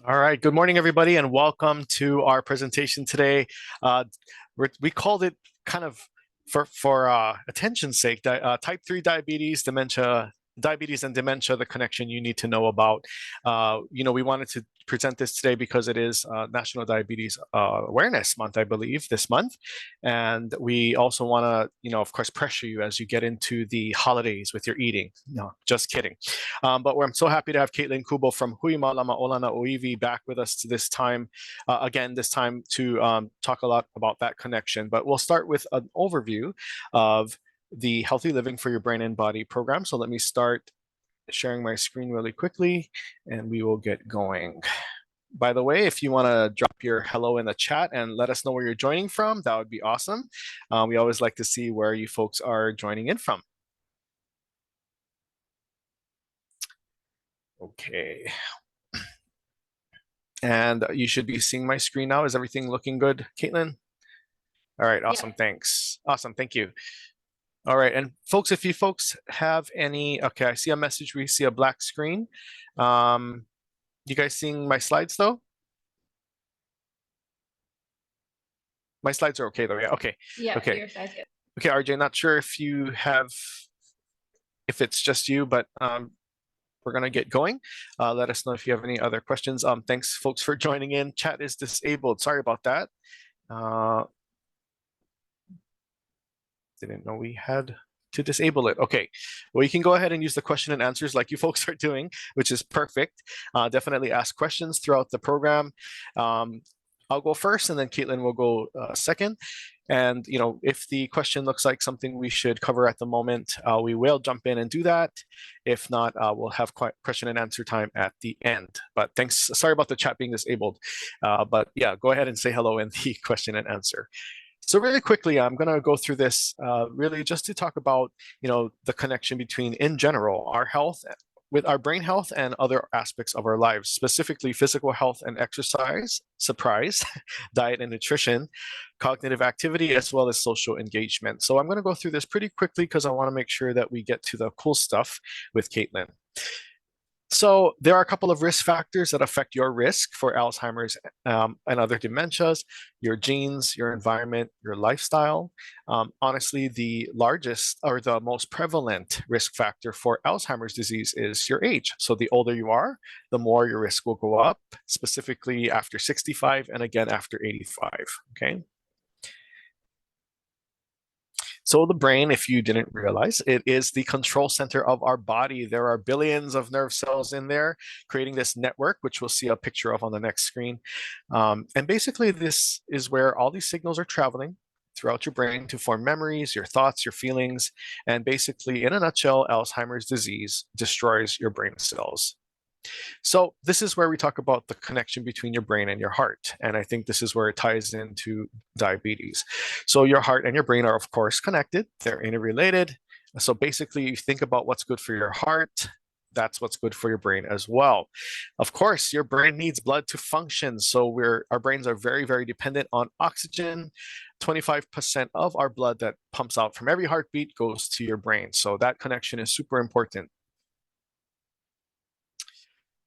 All right. Good morning, everybody, and welcome to our presentation today. Uh, we called it kind of for attention's sake, type 3 diabetes, dementia, diabetes and dementia, the connection you need to know about. We wanted to present this today because it is National Diabetes Awareness Month, I believe, this month. And we also want to, of course, pressure you as you get into the holidays with your eating. No, just kidding. But I'm so happy to have Katelynn Kubo from Hui Malama Ola Nā ʻŌiwi back with us to this time, this time to talk a lot about that connection. But we'll start with an overview of the Healthy Living for Your Brain and Body program. So let me start sharing my screen really quickly and we will get going. By the way, if you want to drop your hello in the chat and let us know where you're joining from, that would be awesome. We always like to see where you folks are joining in from. Okay. And you should be seeing my screen now. Is everything looking good, Katelynn? All right, awesome, yeah. Thanks. Awesome, thank you. All right, and folks, if you folks have any, okay, I see a message, we see a black screen. You guys seeing my slides though? My slides are okay though, yeah, okay. Yeah, okay. Your slides good. Okay, RJ, not sure if you have, if it's just you, but we're gonna get going. Let us know if you have any other questions. Thanks folks for joining in. Chat is disabled, sorry about that. Didn't know we had to disable it. Okay, well, you can go ahead and use the question and answers like you folks are doing, which is perfect. Definitely ask questions throughout the program. I'll go first and then Katelynn will go second. And if the question looks like something we should cover at the moment, we will jump in and do that. If not, we'll have question and answer time at the end. But thanks, sorry about the chat being disabled. But yeah, go ahead and say hello in the question and answer. So really quickly, I'm going to go through this really just to talk about, the connection between, in general, our health with our brain health and other aspects of our lives, specifically physical health and exercise, surprise, diet and nutrition, cognitive activity, as well as social engagement. So I'm going to go through this pretty quickly because I want to make sure that we get to the cool stuff with Katelynn. So there are a couple of risk factors that affect your risk for Alzheimer's and other dementias: your genes, your environment, your lifestyle. Honestly, the largest or the most prevalent risk factor for Alzheimer's disease is your age. So the older you are, the more your risk will go up, specifically after 65 and again after 85, okay? So the brain, if you didn't realize, it is the control center of our body. There are billions of nerve cells in there creating this network, which we'll see a picture of on the next screen. And basically, this is where all these signals are traveling throughout your brain to form memories, your thoughts, your feelings. And basically, in a nutshell, Alzheimer's disease destroys your brain cells. So this is where we talk about the connection between your brain and your heart. And I think this is where it ties into diabetes. So your heart and your brain are, of course, connected. They're interrelated. So basically, you think about what's good for your heart. That's what's good for your brain as well. Of course, your brain needs blood to function. So our brains are very, very dependent on oxygen. 25% of our blood that pumps out from every heartbeat goes to your brain. So that connection is super important.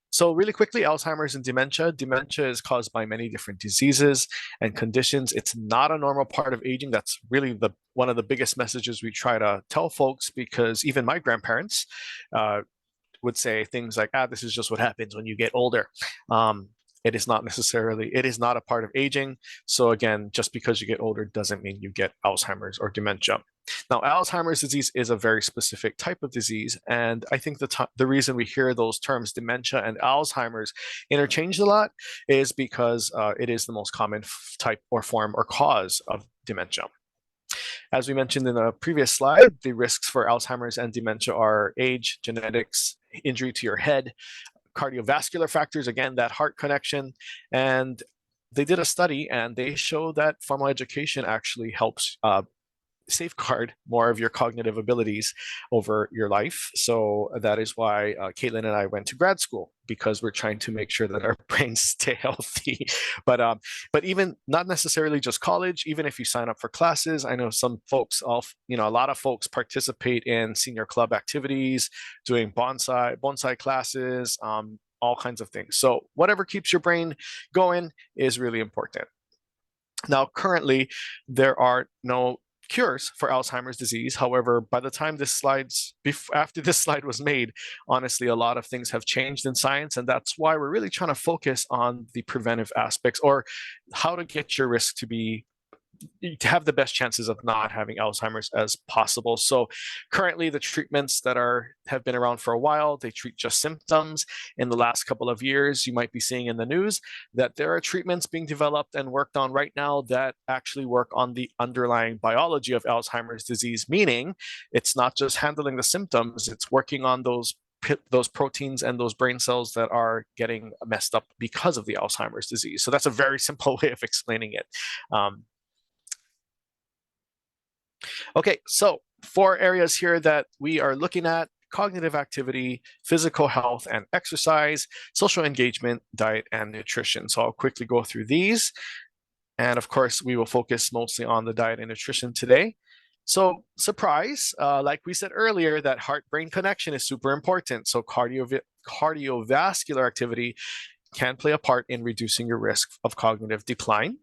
So really quickly, Alzheimer's and dementia. Dementia is caused by many different diseases and conditions. It's not a normal part of aging. That's really one of the biggest messages we try to tell folks, because even my grandparents would say things like, this is just what happens when you get older. It is not necessarily, it is not a part of aging. So again, just because you get older doesn't mean you get Alzheimer's or dementia. Now, Alzheimer's disease is a very specific type of disease. And I think the reason we hear those terms, dementia and Alzheimer's, interchanged a lot is because it is the most common type or form or cause of dementia. As we mentioned in the previous slide, the risks for Alzheimer's and dementia are age, genetics, injury to your head, cardiovascular factors, again, that heart connection. And they did a study and they show that formal education actually helps safeguard more of your cognitive abilities over your life. So that is why Katelynn and I went to grad school, because we're trying to make sure that our brains stay healthy. But even not necessarily just college, even if you sign up for classes, I know some folks, a lot of folks participate in senior club activities, doing bonsai classes, all kinds of things. So whatever keeps your brain going is really important. Now, currently, there are no cures for Alzheimer's disease. However, by the time after this slide was made, honestly, a lot of things have changed in science, and that's why we're really trying to focus on the preventive aspects, or how to get your risk to have the best chances of not having Alzheimer's as possible. So currently the treatments that have been around for a while, they treat just symptoms. In the last couple of years, you might be seeing in the news that there are treatments being developed and worked on right now that actually work on the underlying biology of Alzheimer's disease, meaning it's not just handling the symptoms, it's working on those proteins and those brain cells that are getting messed up because of the Alzheimer's disease. So that's a very simple way of explaining it. Okay, so 4 areas here that we are looking at: cognitive activity, physical health and exercise, social engagement, diet, and nutrition. So I'll quickly go through these. And of course, we will focus mostly on the diet and nutrition today. So surprise, like we said earlier, that heart-brain connection is super important. So cardiovascular activity can play a part in reducing your risk of cognitive decline.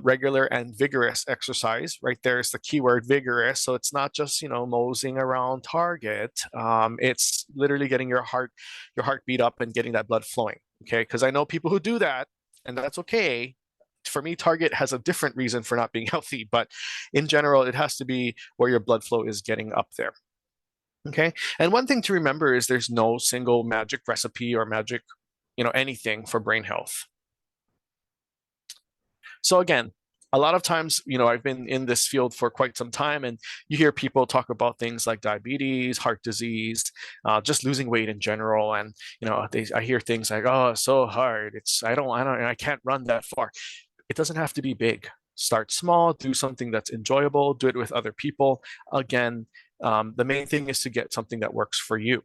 Regular and vigorous exercise, right there is the keyword vigorous. So it's not just, moseying around target. It's literally getting your heart beat up and getting that blood flowing. Okay, because I know people who do that, and that's okay. For me, target has a different reason for not being healthy, but in general, it has to be where your blood flow is getting up there. Okay, and one thing to remember is there's no single magic recipe or magic, anything for brain health. So again, a lot of times, I've been in this field for quite some time, and you hear people talk about things like diabetes, heart disease, just losing weight in general. And, I hear things like, oh, it's so hard. I can't run that far. It doesn't have to be big. Start small, do something that's enjoyable, do it with other people. Again, the main thing is to get something that works for you.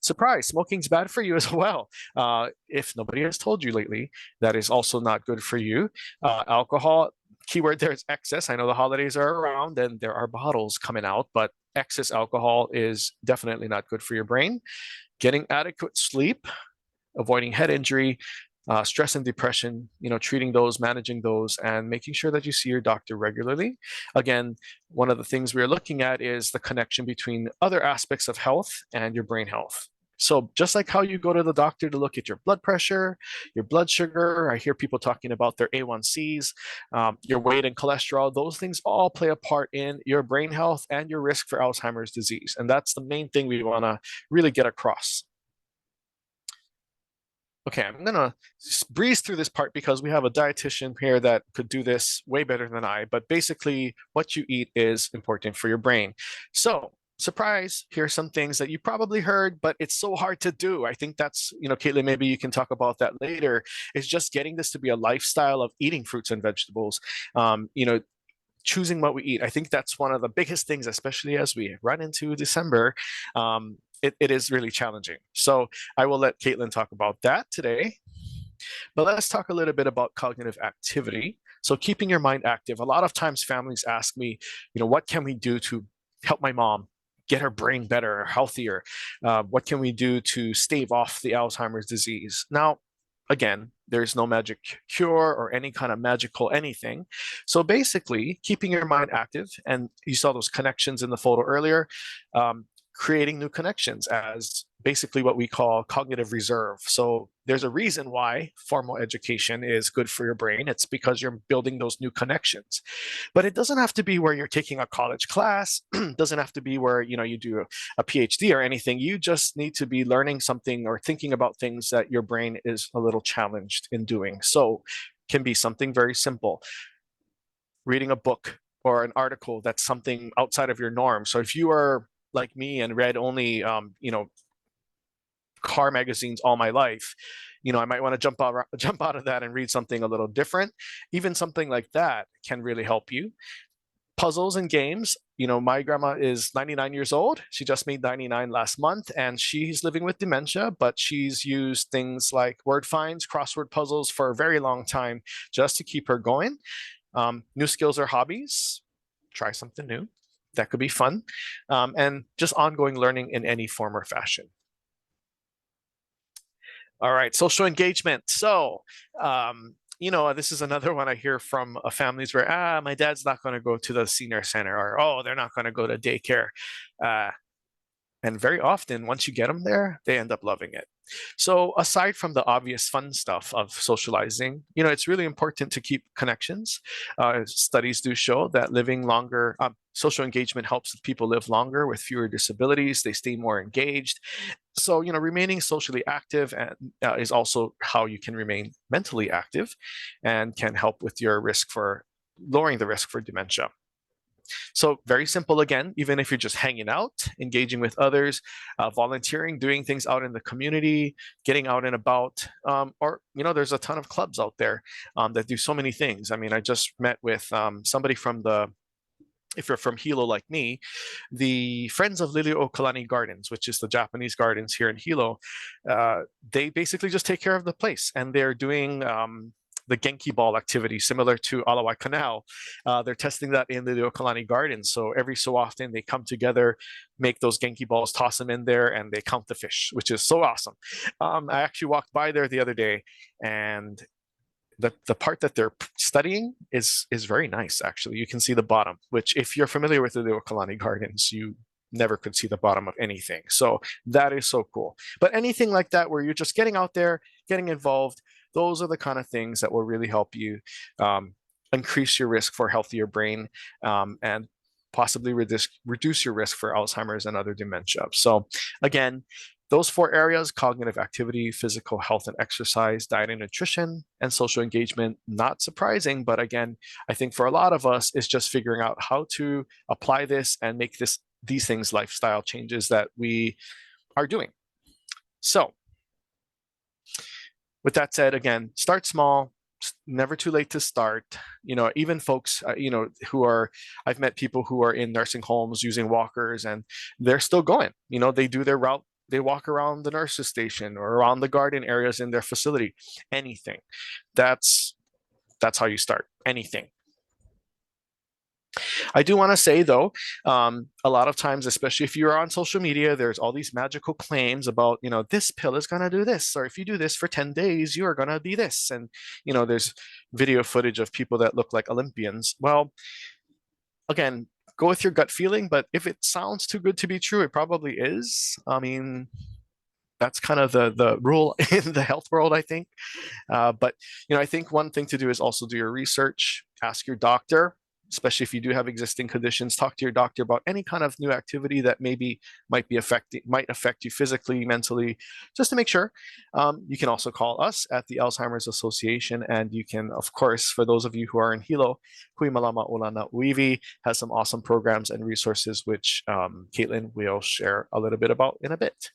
Surprise, smoking's bad for you as well. If nobody has told you lately, that is also not good for you. Alcohol, keyword there is excess. I know the holidays are around and there are bottles coming out, but excess alcohol is definitely not good for your brain. Getting adequate sleep, avoiding head injury, stress and depression, treating those, managing those, and making sure that you see your doctor regularly. Again, one of the things we're looking at is the connection between other aspects of health and your brain health. So just like how you go to the doctor to look at your blood pressure, your blood sugar, I hear people talking about their A1Cs, your weight and cholesterol, those things all play a part in your brain health and your risk for Alzheimer's disease. And that's the main thing we want to really get across. Okay, I'm gonna breeze through this part because we have a dietitian here that could do this way better than I, but basically what you eat is important for your brain. So, surprise, here's some things that you probably heard, but it's so hard to do. I think that's, Katelynn, maybe you can talk about that later, is just getting this to be a lifestyle of eating fruits and vegetables. Choosing what we eat. I think that's one of the biggest things, especially as we run into December. It is really challenging. So I will let Katelynn talk about that today. But let's talk a little bit about cognitive activity. So keeping your mind active. A lot of times families ask me, what can we do to help my mom get her brain better or healthier? What can we do to stave off the Alzheimer's disease? Now, again, there's no magic cure or any kind of magical anything. So basically, keeping your mind active, and you saw those connections in the photo earlier, creating new connections as basically what we call cognitive reserve. So there's a reason why formal education is good for your brain. It's because you're building those new connections. But it doesn't have to be where you're taking a college class. It doesn't have to be where you do a PhD or anything. You just need to be learning something or thinking about things that your brain is a little challenged in doing. So it can be something very simple. Reading a book or an article that's something outside of your norm. So if you are like me and read only car magazines all my life, I might want to jump out of that and read something a little different. Even something like that can really help you. Puzzles and games. My grandma is 99 years old. She just made 99 last month, and she's living with dementia, but she's used things like word finds, crossword puzzles for a very long time just to keep her going. New skills or hobbies. Try something new. That could be fun. And just ongoing learning in any form or fashion. All right, social engagement. So, you know, this is another one I hear from families where, my dad's not going to go to the senior center, or, oh, they're not going to go to daycare. Uh, and very often, once you get them there, they end up loving it. So aside from the obvious fun stuff of socializing, you know, it's really important to keep connections. Studies do show that living longer, social engagement helps people live longer with fewer disabilities. They stay more engaged. So, you know, remaining socially active and, is also how you can remain mentally active and can help with your risk for lowering the risk for dementia. So very simple again, even if you're just hanging out, engaging with others, volunteering, doing things out in the community, getting out and about, or, you know, there's a ton of clubs out there that do so many things. I mean, I just met with somebody from if you're from Hilo like me, the Friends of Liliuokalani Gardens, which is the Japanese gardens here in Hilo, they basically just take care of the place, and they're doing the Genki ball activity similar to Alawai Canal. They're testing that in the Liliuokalani Gardens. So every so often they come together, make those Genki balls, toss them in there, and they count the fish, which is so awesome. I actually walked by there the other day, and the part that they're studying is very nice. Actually, you can see the bottom, which if you're familiar with the Kalani Gardens, you never could see the bottom of anything. So that is so cool. But anything like that where you're just getting out there, getting involved, those are the kind of things that will really help you increase your risk for healthier brain, and possibly reduce your risk for Alzheimer's and other dementia. So again, those four areas: cognitive activity, physical health and exercise, diet and nutrition, and social engagement. Not surprising, but again, I think for a lot of us, it's just figuring out how to apply this and make these things lifestyle changes that we are doing. So with that said, again, start small. Never too late to start. You know, even folks, you know, I've met people who are in nursing homes using walkers, and they're still going. You know, they do their route, they walk around the nurse's station or around the garden areas in their facility. Anything. That's how you start. Anything. I do want to say though, a lot of times, especially if you're on social media, there's all these magical claims about, you know, this pill is going to do this, or if you do this for 10 days, you are going to be this. And, you know, there's video footage of people that look like Olympians. Well, again, go with your gut feeling, but if it sounds too good to be true, it probably is. I mean, that's kind of the rule in the health world, I think. But, you know, I think one thing to do is also do your research, ask your doctor, especially if you do have existing conditions. Talk to your doctor about any kind of new activity that maybe might affect you physically, mentally, just to make sure. You can also call us at the Alzheimer's Association, and you can, of course, for those of you who are in Hilo, Hui Malama Ola Nā ʻŌiwi has some awesome programs and resources, which Katelynn will share a little bit about in a bit.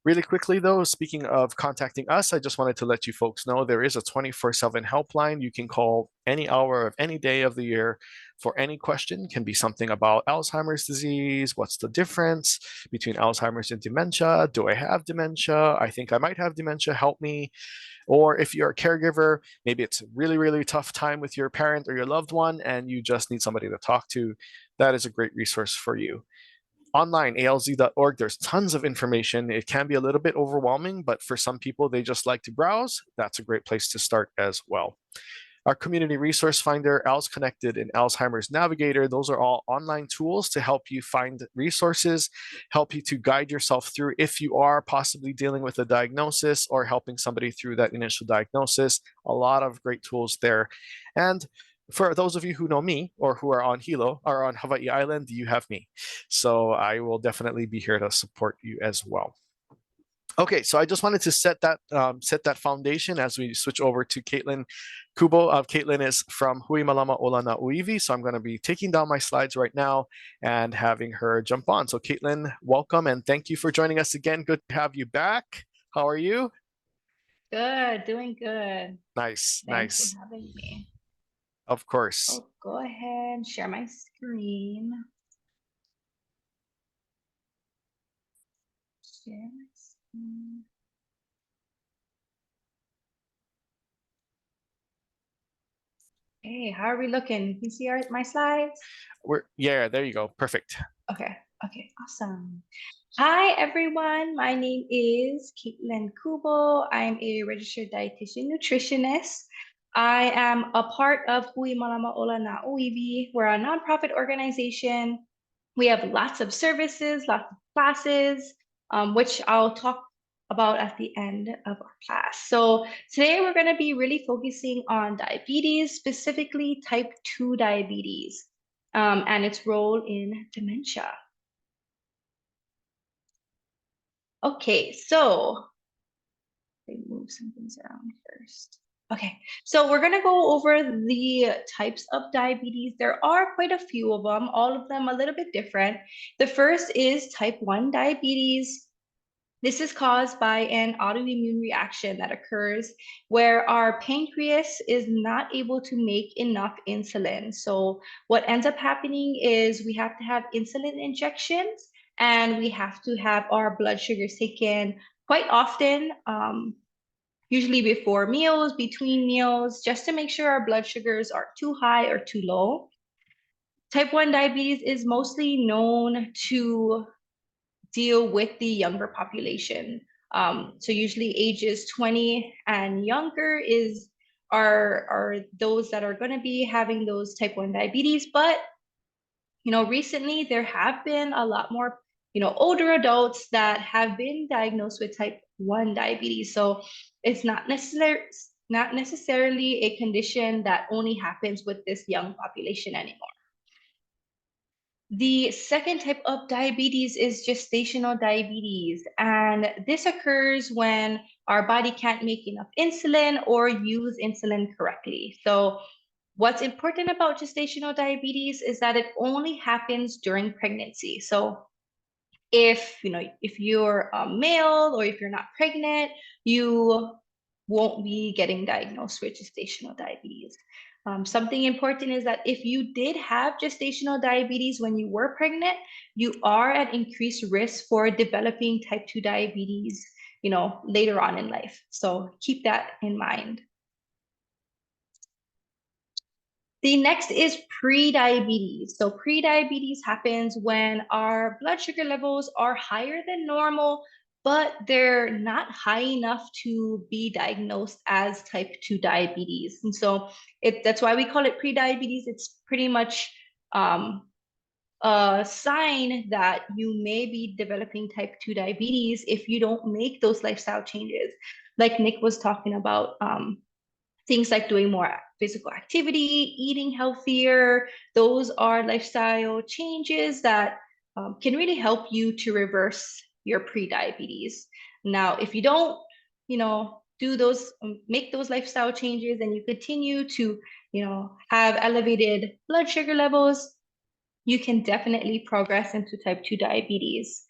Really quickly though, speaking of contacting us, I just wanted to let you folks know there is a 24/7 helpline. You can call any hour of any day of the year for any question. It can be something about Alzheimer's disease. What's the difference between Alzheimer's and dementia? Do I have dementia? I think I might have dementia. Help me. Or if you're a caregiver, maybe it's a really, really tough time with your parent or your loved one, and you just need somebody to talk to. That is a great resource for you. Online, alz.org, there's tons of information. It can be a little bit overwhelming, but for some people, they just like to browse. That's a great place to start as well. Our community resource finder, ALZ Connected, and Alzheimer's Navigator, those are all online tools to help you find resources, help you to guide yourself through if you are possibly dealing with a diagnosis or helping somebody through that initial diagnosis. A lot of great tools there. And for those of you who know me or who are on Hilo or on Hawaii Island, you have me. So I will definitely be here to support you as well. Okay, so I just wanted to set that foundation as we switch over to Katelynn Kubo. Katelynn is from Hui Malama Ola Nā ʻŌiwi, so I'm going to be taking down my slides right now and having her jump on. So Katelynn, welcome and thank you for joining us again. Good to have you back. How are you? Good, doing good. Nice, Thanks nice. for having me. Of course. I'll go ahead and share my screen. Share my screen. Hey, how are we looking? You can see my slides? Yeah, there you go. Perfect. Okay, Okay, awesome. Hi, everyone. My name is Katelynn Kubo. I'm a registered dietitian nutritionist. I am a part of Hui Malama Ola Nā ʻŌiwi. We're a nonprofit organization. We have lots of services, lots of classes, which I'll talk about at the end of our class. So today we're going to be really focusing on diabetes, specifically type 2 diabetes, and its role in dementia. Okay, so let me move some things around first. Okay, so we're gonna go over the types of diabetes. There are quite a few of them, all of them a little bit different. The first is type 1 diabetes. This is caused by an autoimmune reaction that occurs where our pancreas is not able to make enough insulin. So what ends up happening is we have to have insulin injections and we have to have our blood sugars taken quite often, usually before meals, between meals, just to make sure our blood sugars are too high or too low. Type 1 diabetes is mostly known to deal with the younger population. So usually ages 20 and younger are those that are going to be having those type 1 diabetes. But recently there have been a lot more older adults that have been diagnosed with type 1 diabetes. So it's not necessarily a condition that only happens with this young population anymore. The second type of diabetes is gestational diabetes, and this occurs when our body can't make enough insulin or use insulin correctly. So what's important about gestational diabetes is that it only happens during pregnancy. So if you're a male or if you're not pregnant, you won't be getting diagnosed with gestational diabetes. Something important is that if you did have gestational diabetes when you were pregnant, you are at increased risk for developing type 2 diabetes, later on in life. So keep that in mind. The next is pre-diabetes. So pre-diabetes happens when our blood sugar levels are higher than normal, but they're not high enough to be diagnosed as type 2 diabetes. And so that's why we call it pre-diabetes. It's pretty much a sign that you may be developing type 2 diabetes if you don't make those lifestyle changes. Like Nick was talking about, things like doing more physical activity, eating healthier. Those are lifestyle changes that can really help you to reverse your pre-diabetes. Now, if you don't, do those, make those lifestyle changes, and you continue to, have elevated blood sugar levels, you can definitely progress into type 2 diabetes.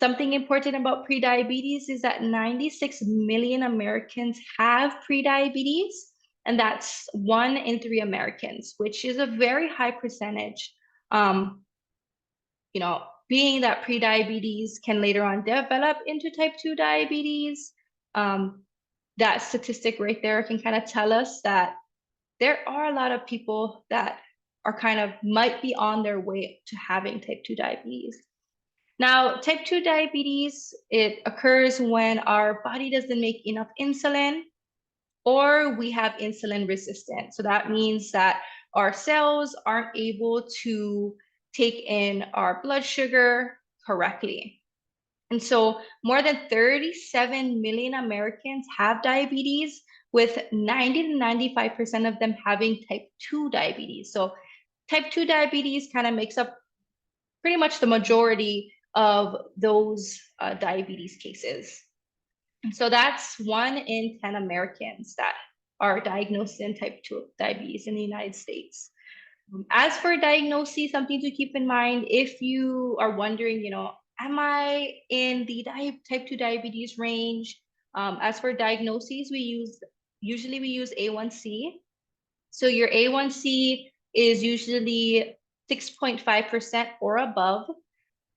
Something important about pre-diabetes is that 96 million Americans have pre-diabetes, and that's 1 in 3 Americans, which is a very high percentage. Being that pre-diabetes can later on develop into type 2 diabetes, that statistic right there can kind of tell us that there are a lot of people that are might be on their way to having type 2 diabetes. Now, type 2 diabetes, it occurs when our body doesn't make enough insulin or we have insulin resistance. So that means that our cells aren't able to take in our blood sugar correctly. And so more than 37 million Americans have diabetes, with 90 to 95% of them having type 2 diabetes. So type 2 diabetes kind of makes up pretty much the majority of those diabetes cases. And so that's 1 in 10 Americans that are diagnosed in type 2 diabetes in the United States. As for diagnosis, something to keep in mind, if you are wondering, am I in the type 2 diabetes range? As for diagnoses, usually we use A1C. So your A1C is usually 6.5% or above.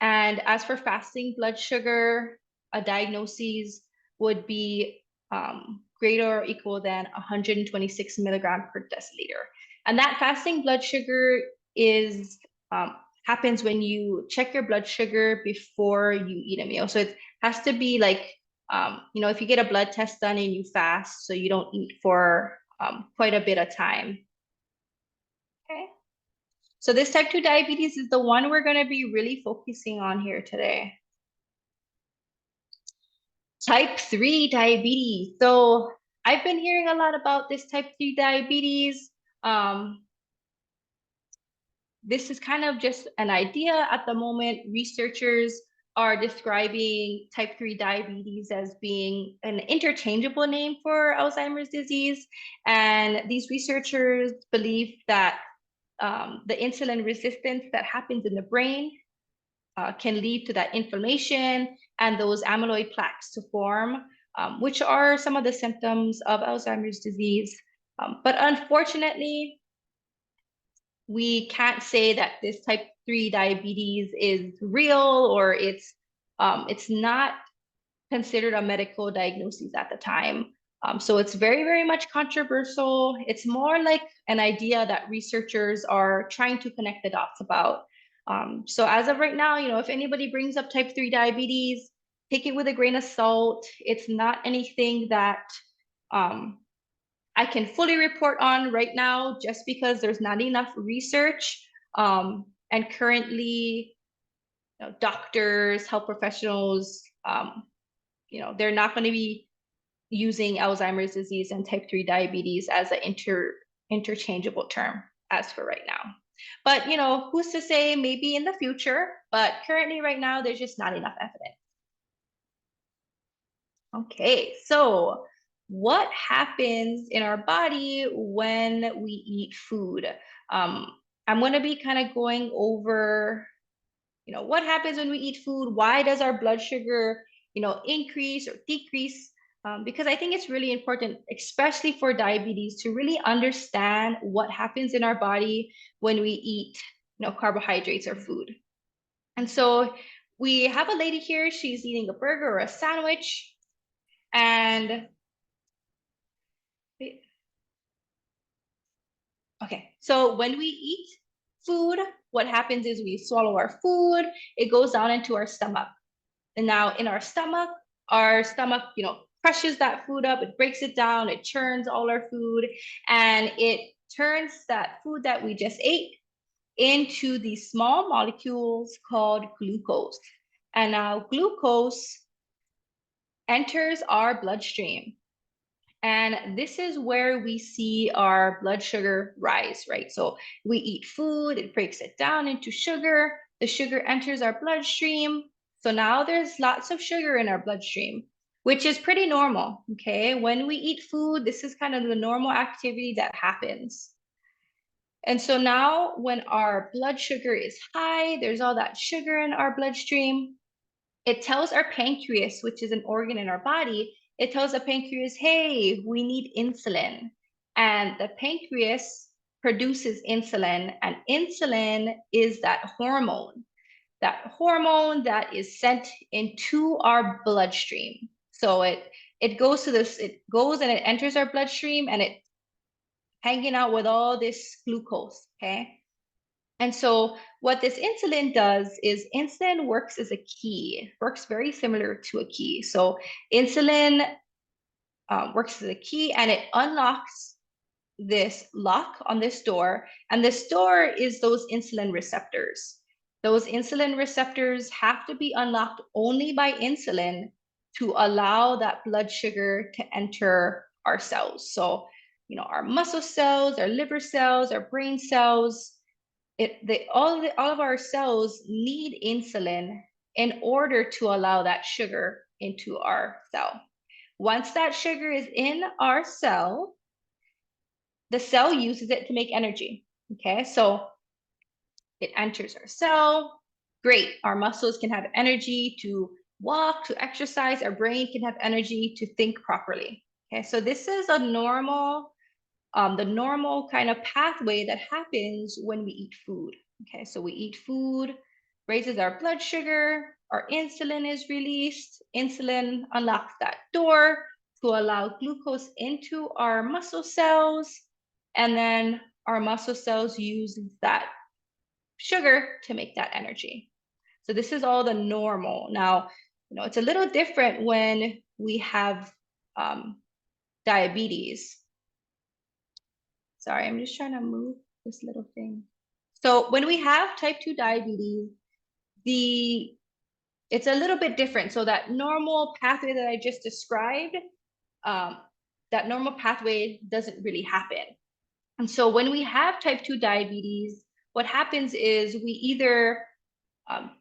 And as for fasting blood sugar, a diagnosis would be greater or equal than 126 milligram per deciliter. And that fasting blood sugar is happens when you check your blood sugar before you eat a meal. So it has to be like, you know, if you get a blood test done and you fast, so you don't eat for quite a bit of time. Okay. So this type 2 diabetes is the one we're going to be really focusing on here today. Type 3 diabetes. So I've been hearing a lot about this type 3 diabetes. This is kind of just an idea at the moment. Researchers are describing type 3 diabetes as being an interchangeable name for Alzheimer's disease. And these researchers believe that the insulin resistance that happens in the brain can lead to that inflammation and those amyloid plaques to form, which are some of the symptoms of Alzheimer's disease. But unfortunately, we can't say that this type 3 diabetes is real, or it's not considered a medical diagnosis at the time. So it's very, very much controversial. It's more like an idea that researchers are trying to connect the dots about. So as of right now, you know, if anybody brings up type 3 diabetes, take it with a grain of salt. It's not anything that I can fully report on right now, just because there's not enough research. And currently, you know, doctors, health professionals, you know, they're not going to be using Alzheimer's disease and type 3 diabetes as an interchangeable term as for right now. But, you know, who's to say, maybe in the future, but currently right now, there's just not enough evidence. Okay, so what happens in our body when we eat food? I'm going to be kind of going over, you know, what happens when we eat food? Why does our blood sugar, you know, increase or decrease? Because I think it's really important, especially for diabetes, to really understand what happens in our body when we eat, you know, carbohydrates or food. And so we have a lady here, she's eating a burger or a sandwich. And okay, so when we eat food, what happens is we swallow our food, it goes down into our stomach. And now in our stomach, you know, crushes that food up, it breaks it down, it churns all our food, and it turns that food that we just ate into these small molecules called glucose. And now glucose enters our bloodstream. And this is where we see our blood sugar rise, right? So we eat food, it breaks it down into sugar, the sugar enters our bloodstream. So now there's lots of sugar in our bloodstream, which is pretty normal, okay? When we eat food, this is kind of the normal activity that happens. And so now when our blood sugar is high, there's all that sugar in our bloodstream, it tells our pancreas, which is an organ in our body, it tells the pancreas, hey, we need insulin. And the pancreas produces insulin, and insulin is that hormone that is sent into our bloodstream. So it goes to this, it goes and it enters our bloodstream, and it's hanging out with all this glucose, okay? And so what this insulin does is insulin works as a key, works very similar to a key. So insulin works as a key, and it unlocks this lock on this door. And this door is those insulin receptors. Those insulin receptors have to be unlocked only by insulin to allow that blood sugar to enter our cells. So, you know, our muscle cells, our liver cells, our brain cells, all of our cells need insulin in order to allow that sugar into our cell. Once that sugar is in our cell, the cell uses it to make energy. Okay, so it enters our cell. Great, our muscles can have energy to walk, to exercise. Our brain can have energy to think properly. Okay, so this is a normal the normal kind of pathway that happens when we eat food. Okay, so we eat food, raises our blood sugar, our insulin is released, insulin unlocks that door to allow glucose into our muscle cells, and then our muscle cells use that sugar to make that energy. So this is all the normal. Now, it's a little different when we have diabetes. Sorry, I'm just trying to move this little thing. So when we have type 2 diabetes, it's a little bit different. So that normal pathway that I just described, that normal pathway doesn't really happen. And so when we have type 2 diabetes, what happens is we either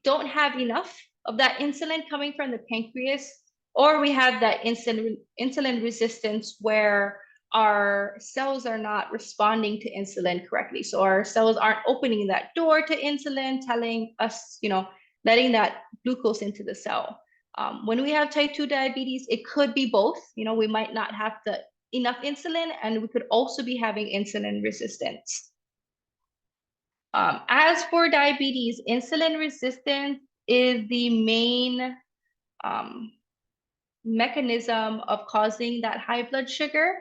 don't have enough of that insulin coming from the pancreas, or we have that insulin resistance where our cells are not responding to insulin correctly. So our cells aren't opening that door to insulin, telling us, letting that glucose into the cell. When we have type 2 diabetes, it could be both. We might not have enough insulin, and we could also be having insulin resistance. As for diabetes, insulin resistance is the main mechanism of causing that high blood sugar.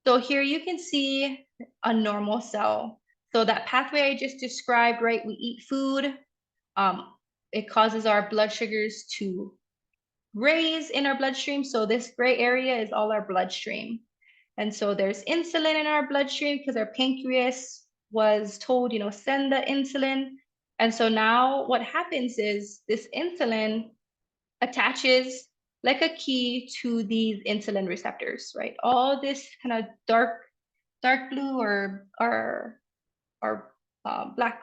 So here you can see a normal cell. So that pathway I just described, right? We eat food. It causes our blood sugars to raise in our bloodstream. So this gray area is all our bloodstream. And so there's insulin in our bloodstream because our pancreas was told, send the insulin. And so now what happens is this insulin attaches like a key to these insulin receptors, right? All this kind of dark blue or black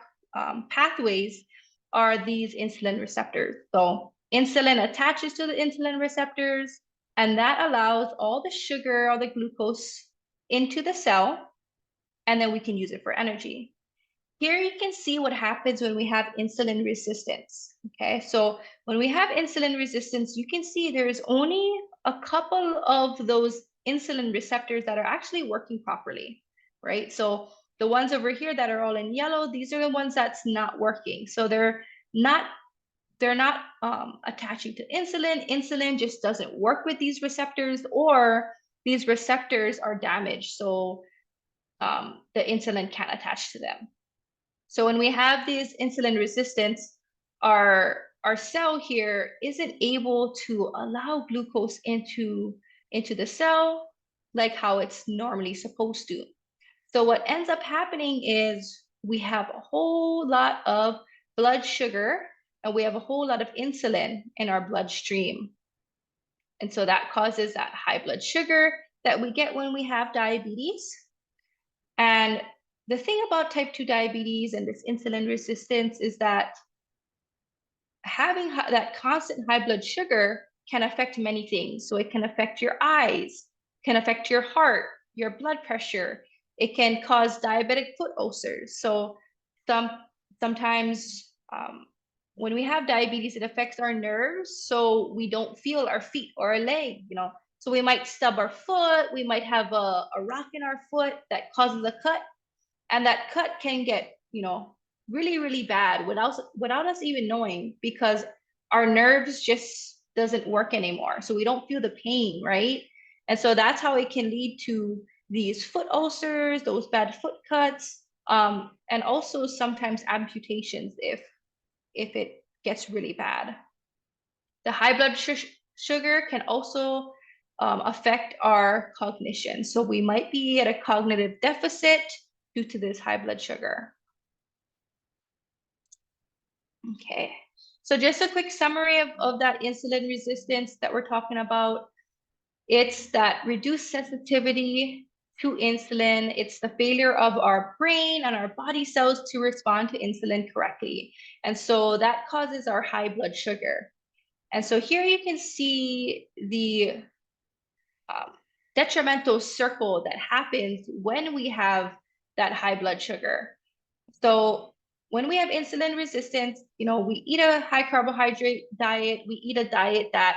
pathways are these insulin receptors. So insulin attaches to the insulin receptors, and that allows all the sugar, all the glucose into the cell, and then we can use it for energy. Here you can see what happens when we have insulin resistance. Okay, so when we have insulin resistance, you can see there's only a couple of those insulin receptors that are actually working properly, right? So the ones over here that are all in yellow, these are the ones that's not working. So they're not attaching to insulin. Insulin just doesn't work with these receptors, or these receptors are damaged, so the insulin can't attach to them. So when we have these insulin resistance, our cell here isn't able to allow glucose into the cell like how it's normally supposed to. So what ends up happening is we have a whole lot of blood sugar, and we have a whole lot of insulin in our bloodstream. And so that causes that high blood sugar that we get when we have diabetes. And the thing about type 2 diabetes and this insulin resistance is that having that constant high blood sugar can affect many things. So it can affect your eyes, can affect your heart, your blood pressure. It can cause diabetic foot ulcers. So sometimes when we have diabetes, it affects our nerves. So we don't feel our feet or our leg, So we might stub our foot. We might have a rock in our foot that causes a cut. And that cut can get, really, really bad without us even knowing, because our nerves just doesn't work anymore. So we don't feel the pain, right? And so that's how it can lead to these foot ulcers, those bad foot cuts, and also sometimes amputations if it gets really bad. The high blood sugar can also affect our cognition. So we might be at a cognitive deficit due to this high blood sugar. Okay, so just a quick summary of that insulin resistance that we're talking about. It's that reduced sensitivity to insulin. It's the failure of our brain and our body cells to respond to insulin correctly. And so that causes our high blood sugar. And so here you can see the detrimental circle that happens when we have that high blood sugar. So when we have insulin resistance, we eat a high carbohydrate diet. We eat a diet that,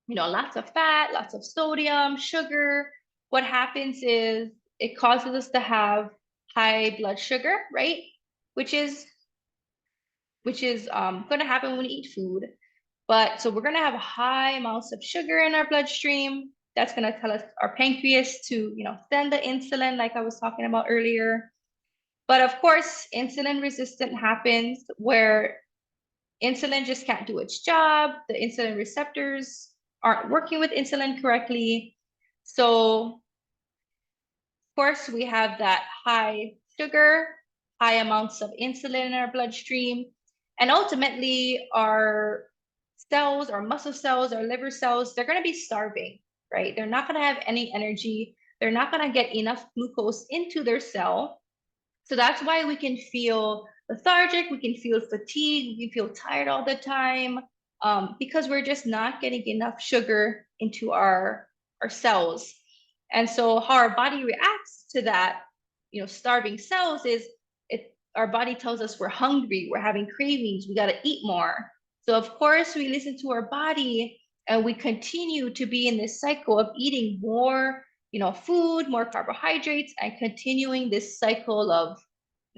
lots of fat, lots of sodium, sugar. What happens is it causes us to have high blood sugar, right? Which is going to happen when we eat food. But so we're going to have high amounts of sugar in our bloodstream. That's going to tell us our pancreas to, send the insulin like I was talking about earlier. But of course, insulin resistant happens where insulin just can't do its job. The insulin receptors aren't working with insulin correctly. So, of course, we have that high sugar, high amounts of insulin in our bloodstream, and ultimately our cells, our muscle cells, our liver cells, they're going to be starving, right? They're not going to have any energy. They're not going to get enough glucose into their cell. So that's why we can feel lethargic, we can feel fatigue, we can feel tired all the time, because we're just not getting enough sugar into our cells. And so how our body reacts to that, starving cells is our body tells us we're hungry, we're having cravings, we got to eat more. So of course we listen to our body and we continue to be in this cycle of eating more food, more carbohydrates, and continuing this cycle of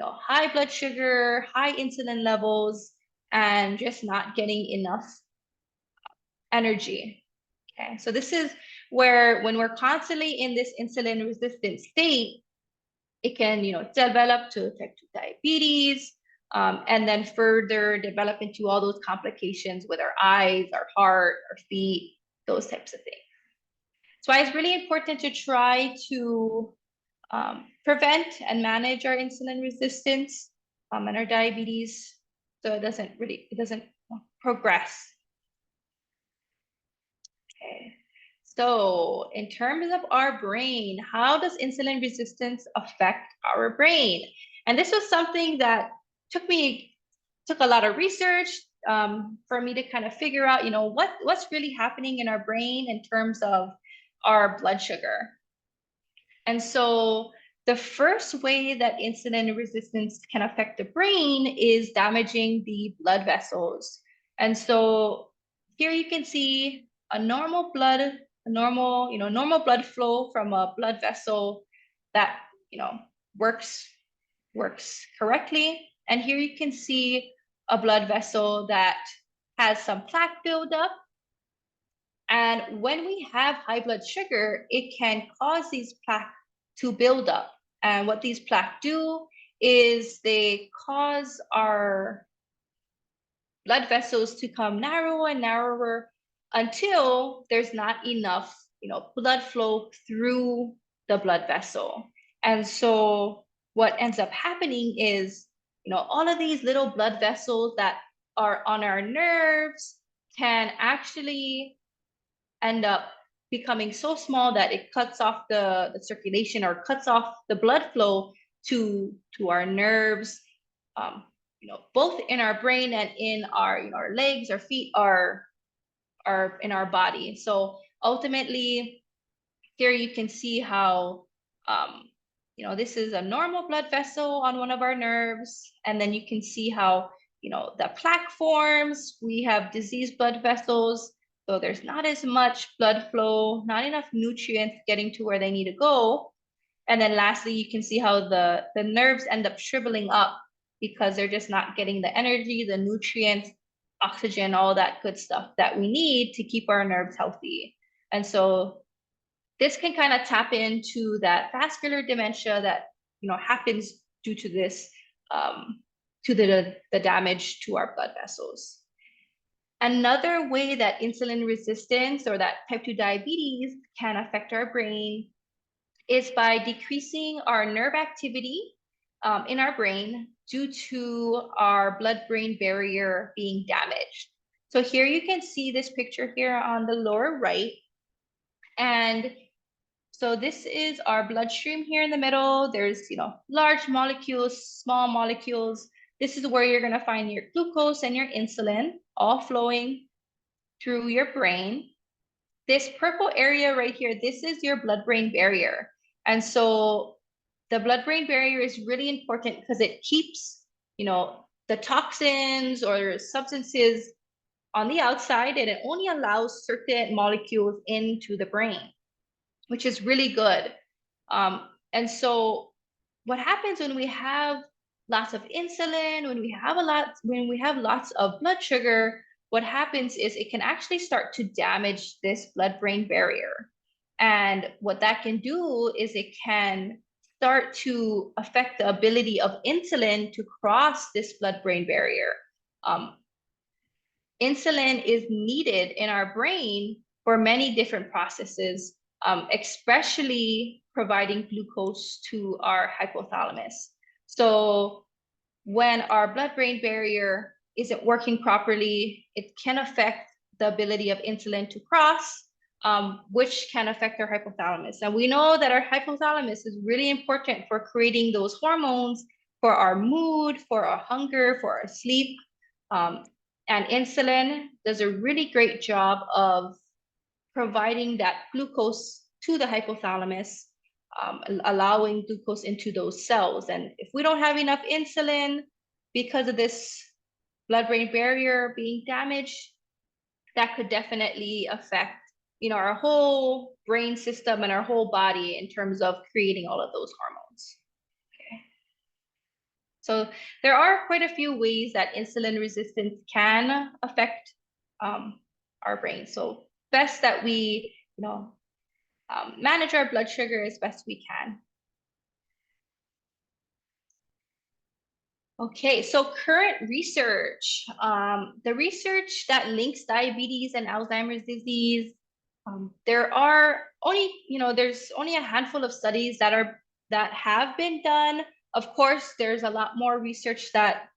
high blood sugar, high insulin levels, and just not getting enough energy. Okay, so this is where when we're constantly in this insulin resistant state, it can develop to type 2 diabetes, and then further develop into all those complications with our eyes, our heart, our feet, those types of things. So it's really important to try to prevent and manage our insulin resistance and our diabetes, so it doesn't progress. Okay, so in terms of our brain, how does insulin resistance affect our brain? And this was something that took a lot of research for me to kind of figure out, what's really happening in our brain in terms of our blood sugar. And so the first way that insulin resistance can affect the brain is damaging the blood vessels. And so here you can see a normal blood flow from a blood vessel that works correctly. And here you can see a blood vessel that has some plaque buildup. And when we have high blood sugar, it can cause these plaques to build up. And what these plaques do is they cause our blood vessels to come narrower and narrower until there's not enough, blood flow through the blood vessel. And so what ends up happening is, all of these little blood vessels that are on our nerves can actually end up becoming so small that it cuts off the circulation or cuts off the blood flow to our nerves, both in our brain and in our our legs, our feet, are in our body. So ultimately, here you can see how this is a normal blood vessel on one of our nerves, and then you can see how the plaque forms. We have diseased blood vessels. So there's not as much blood flow, not enough nutrients getting to where they need to go. And then lastly, you can see how the nerves end up shriveling up because they're just not getting the energy, the nutrients, oxygen, all that good stuff that we need to keep our nerves healthy. And so this can kind of tap into that vascular dementia that happens due to this, to the damage to our blood vessels. Another way that insulin resistance or that type 2 diabetes can affect our brain is by decreasing our nerve activity in our brain due to our blood-brain barrier being damaged. So here you can see this picture here on the lower right. And so this is our bloodstream here in the middle. There's large molecules, small molecules. This is where you're going to find your glucose and your insulin all flowing through your brain. This purple area right here, this is your blood-brain barrier. And so the blood-brain barrier is really important because it keeps, the toxins or substances on the outside, and it only allows certain molecules into the brain, which is really good. And so what happens when we have lots of insulin, when we have lots of blood sugar, what happens is it can actually start to damage this blood-brain barrier. And what that can do is it can start to affect the ability of insulin to cross this blood-brain barrier. Insulin is needed in our brain for many different processes, especially providing glucose to our hypothalamus. So when our blood-brain barrier isn't working properly, it can affect the ability of insulin to cross, which can affect our hypothalamus. And we know that our hypothalamus is really important for creating those hormones for our mood, for our hunger, for our sleep. And insulin does a really great job of providing that glucose to the hypothalamus, allowing glucose into those cells. And if we don't have enough insulin because of this blood-brain barrier being damaged, that could definitely affect, our whole brain system and our whole body in terms of creating all of those hormones. Okay. So there are quite a few ways that insulin resistance can affect our brain. So best that we, manage our blood sugar as best we can. Okay, so current research, the research that links diabetes and Alzheimer's disease, there are only, there's only a handful of studies that have been done. Of course, there's a lot more research that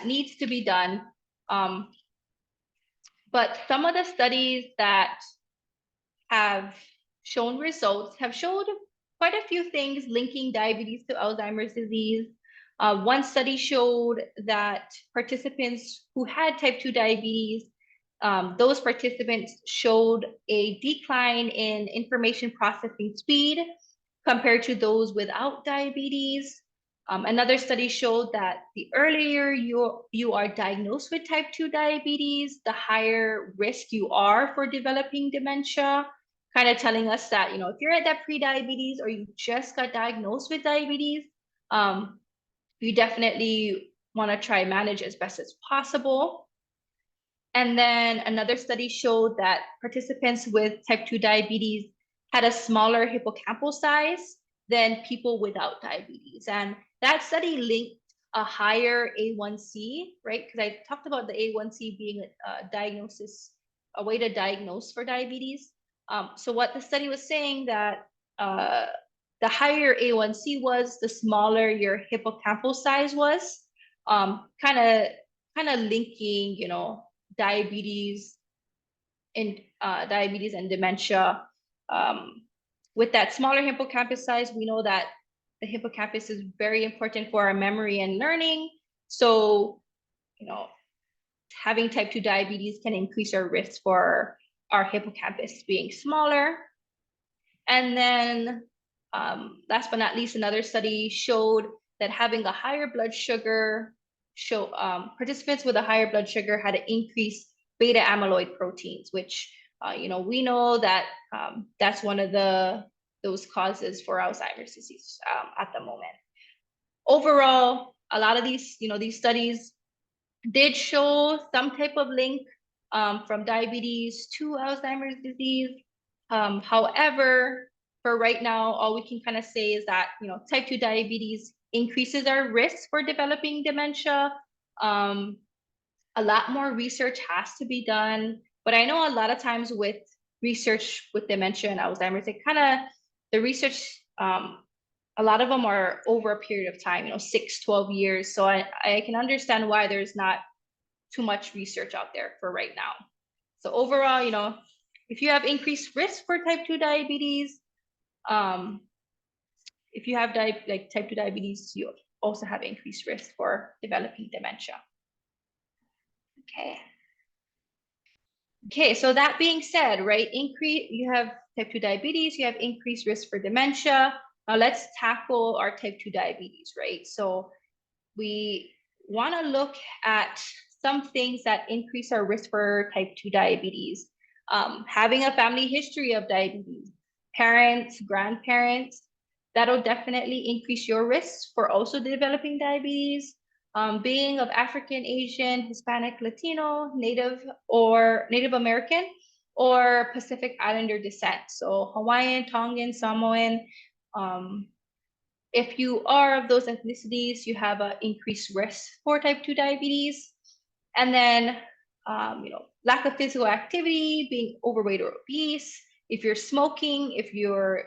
needs to be done. But some of the studies that have shown results have showed quite a few things linking diabetes to Alzheimer's disease. One study showed that participants who had type 2 diabetes, those participants showed a decline in information processing speed compared to those without diabetes. Another study showed that the earlier you are diagnosed with type 2 diabetes, the higher risk you are for developing dementia, kind of telling us that, if you're at that pre-diabetes or you just got diagnosed with diabetes, you definitely want to try manage as best as possible. And then another study showed that participants with type 2 diabetes had a smaller hippocampal size than people without diabetes. And that study linked a higher A1C, right? Because I talked about the A1C being a way to diagnose for diabetes. So what the study was saying that the higher A1C was, the smaller your hippocampal size was, kind of linking, diabetes and dementia. With that smaller hippocampus size, we know that the hippocampus is very important for our memory and learning. So, having type 2 diabetes can increase our risk for our hippocampus being smaller. And then last but not least, another study showed that having a higher blood sugar, participants with a higher blood sugar had an increased beta amyloid proteins, which we know that that's one of those causes for Alzheimer's disease at the moment. Overall, a lot of these studies did show some type of link from diabetes to Alzheimer's disease. However, for right now, all we can kind of say is that type 2 diabetes increases our risk for developing dementia. A lot more research has to be done, but I know a lot of times with research with dementia and Alzheimer's, the research, a lot of them are over a period of time, 6, 12 years. So I can understand why there's not too much research out there for right now. So overall, if you have increased risk for type 2 diabetes, if you have type 2 diabetes, you also have increased risk for developing dementia. Okay, so that being said, right, you have type 2 diabetes, you have increased risk for dementia. Now let's tackle our type 2 diabetes, right? So we want to look at some things that increase our risk for type 2 diabetes. Having a family history of diabetes, parents, grandparents, that'll definitely increase your risk for also developing diabetes. Being of African, Asian, Hispanic, Latino, Native American, or Pacific Islander descent. So Hawaiian, Tongan, Samoan, If you are of those ethnicities, you have an increased risk for type 2 diabetes. And then, lack of physical activity, being overweight or obese, if you're smoking, if you're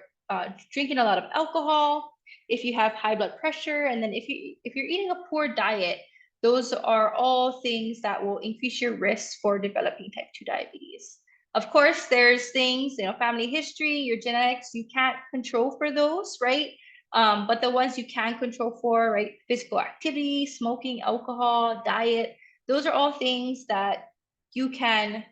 drinking a lot of alcohol, if you have high blood pressure, and then if you're eating a poor diet, those are all things that will increase your risk for developing type 2 diabetes. Of course, there's things, family history, your genetics, you can't control for those, right? But the ones you can control for, right? Physical activity, smoking, alcohol, diet, those are all things that you can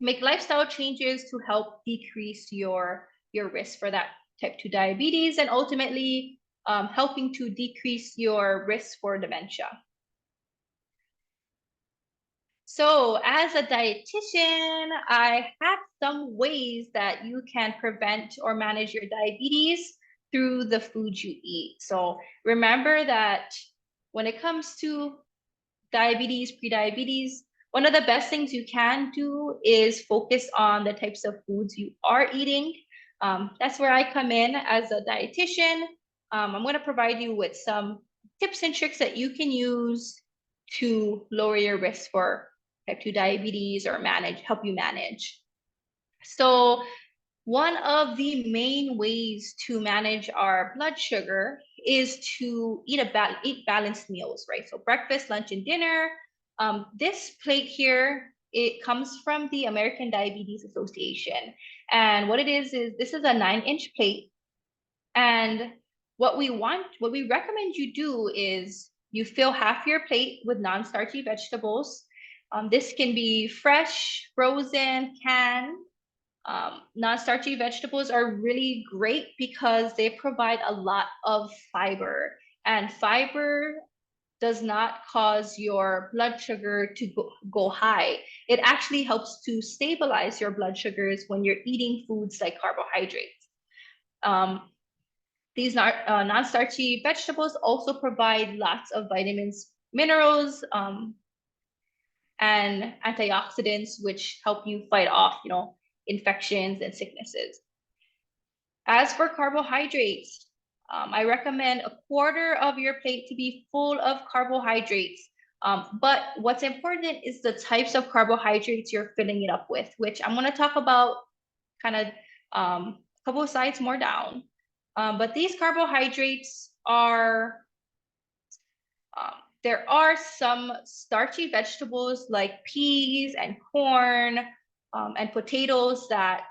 make lifestyle changes to help decrease your risk for that type 2 diabetes, and ultimately helping to decrease your risk for dementia. So as a dietitian, I have some ways that you can prevent or manage your diabetes through the food you eat. So remember that when it comes to diabetes, prediabetes, one of the best things you can do is focus on the types of foods you are eating. That's where I come in as a dietitian. I'm going to provide you with some tips and tricks that you can use to lower your risk for type 2 diabetes or help you manage. So one of the main ways to manage our blood sugar is to eat balanced meals, right? So breakfast, lunch, and dinner. This plate here, it comes from the American Diabetes Association. And what it is this is a 9-inch plate. And what we recommend you do is you fill half your plate with non-starchy vegetables. This can be fresh, frozen, canned. Non-starchy vegetables are really great because they provide a lot of fiber, and fiber does not cause your blood sugar to go high. It actually helps to stabilize your blood sugars when you're eating foods like carbohydrates. These non-starchy vegetables also provide lots of vitamins, minerals, and antioxidants, which help you fight off, infections and sicknesses. As for carbohydrates, I recommend 1/4 of your plate to be full of carbohydrates. But what's important is the types of carbohydrates you're filling it up with, which I'm going to talk about kind of a couple of slides more down. But these carbohydrates are, there are some starchy vegetables like peas and corn and potatoes that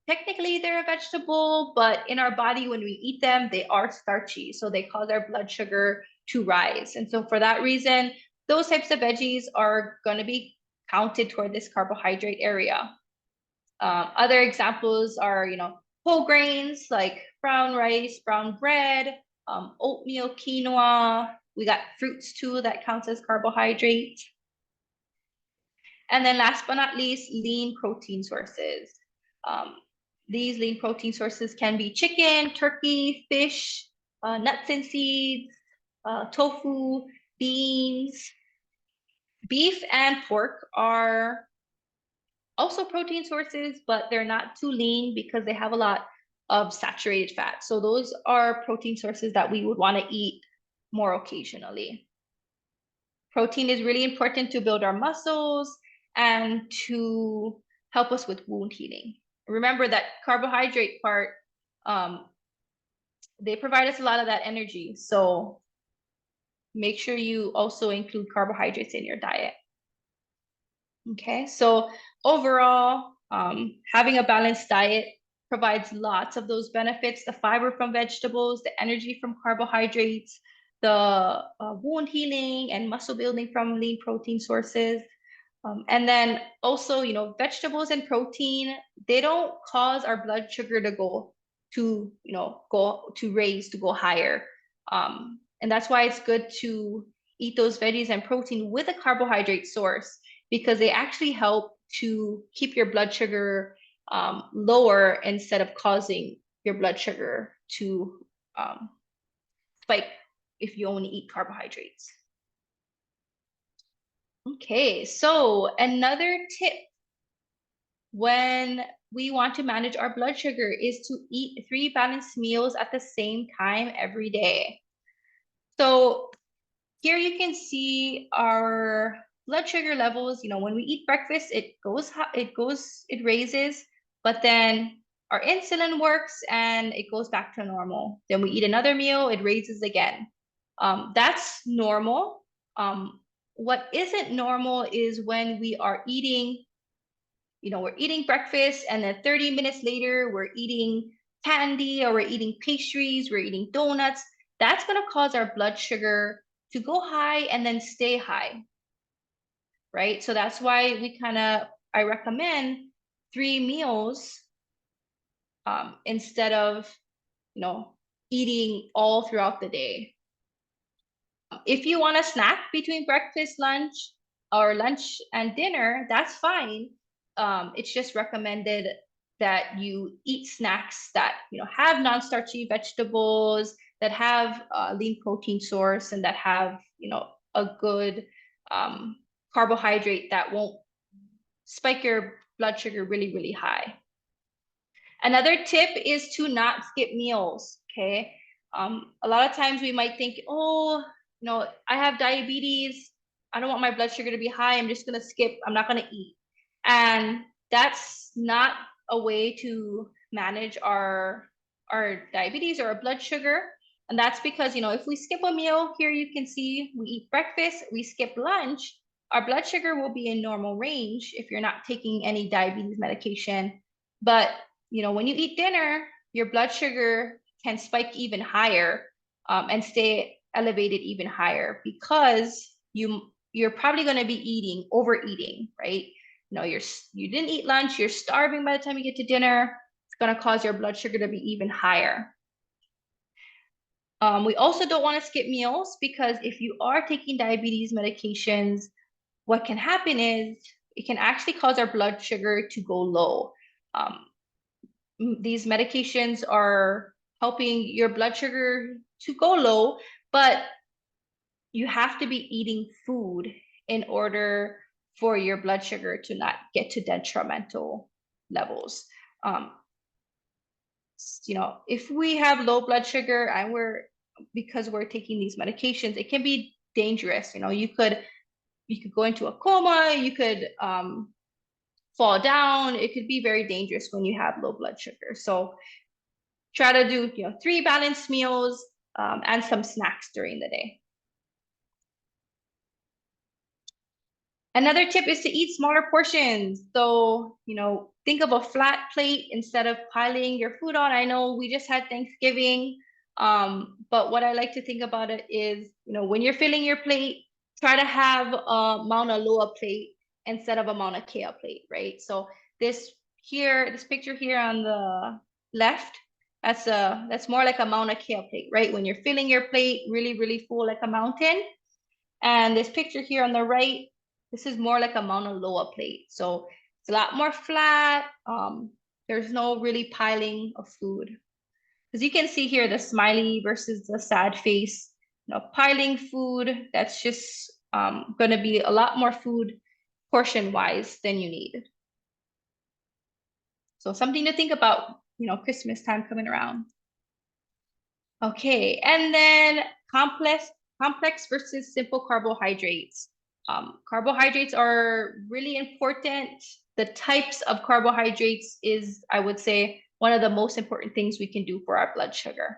technically they're a vegetable, but in our body, when we eat them, they are starchy. So they cause our blood sugar to rise. And so for that reason, those types of veggies are going to be counted toward this carbohydrate area. Other examples are, whole grains like brown rice, brown bread, oatmeal, quinoa. We got fruits too that counts as carbohydrates. And then last but not least, lean protein sources. These lean protein sources can be chicken, turkey, fish, nuts and seeds, tofu, beans. Beef and pork are also protein sources, but they're not too lean because they have a lot of saturated fat. So those are protein sources that we would want to eat more occasionally. Protein is really important to build our muscles and to help us with wound healing. Remember that carbohydrate part, they provide us a lot of that energy. So make sure you also include carbohydrates in your diet. Okay, so overall, having a balanced diet provides lots of those benefits: the fiber from vegetables, the energy from carbohydrates, the wound healing and muscle building from lean protein sources. And then also, vegetables and protein, they don't cause our blood sugar to go higher. And that's why it's good to eat those veggies and protein with a carbohydrate source, because they actually help to keep your blood sugar lower instead of causing your blood sugar to spike if you only eat carbohydrates. Okay, so another tip when we want to manage our blood sugar is to eat 3 balanced meals at the same time every day. So here you can see our blood sugar levels. When we eat breakfast, it raises, but then our insulin works and it goes back to normal. Then we eat another meal, it raises again. That's normal. What isn't normal is when we are eating, we're eating breakfast and then 30 minutes later, we're eating candy or we're eating pastries, we're eating donuts. That's going to cause our blood sugar to go high and then stay high, right? So that's why I recommend 3 meals instead of, eating all throughout the day. If you want a snack between breakfast, lunch and dinner, that's fine. It's just recommended that you eat snacks that have non-starchy vegetables, that have a lean protein source, and that have a good carbohydrate that won't spike your blood sugar really, really high. Another tip is to not skip meals. Okay, a lot of times we might think, oh, I have diabetes, I don't want my blood sugar to be high, I'm just going to skip, I'm not going to eat. And that's not a way to manage our diabetes or our blood sugar. And that's because, if we skip a meal, here you can see we eat breakfast, we skip lunch, our blood sugar will be in normal range if you're not taking any diabetes medication. But, when you eat dinner, your blood sugar can spike even higher and stay elevated even higher because you're probably going to be overeating, right? You didn't eat lunch, you're starving by the time you get to dinner. It's going to cause your blood sugar to be even higher. We also don't want to skip meals because if you are taking diabetes medications, what can happen is it can actually cause our blood sugar to go low. These medications are helping your blood sugar to go low, but you have to be eating food in order for your blood sugar to not get to detrimental levels. If we have low blood sugar and because we're taking these medications, it can be dangerous. You could go into a coma, you could fall down. It could be very dangerous when you have low blood sugar. So try to do 3 balanced meals and some snacks during the day. Another tip is to eat smaller portions. So, think of a flat plate instead of piling your food on. I know we just had Thanksgiving, but what I like to think about it is, when you're filling your plate, try to have a Mauna Loa plate instead of a Mauna Kea plate, right? So this picture here on the left, that's more like a Mauna Kea plate, right? When you're filling your plate really, really full like a mountain. And this picture here on the right, this is more like a Mauna Loa plate. So it's a lot more flat. There's no really piling of food. As you can see here, the smiley versus the sad face, piling food, that's just going to be a lot more food portion-wise than you need. So something to think about, Christmas time coming around. Okay, and then complex versus simple carbohydrates. Carbohydrates are really important. The types of carbohydrates is, I would say, one of the most important things we can do for our blood sugar.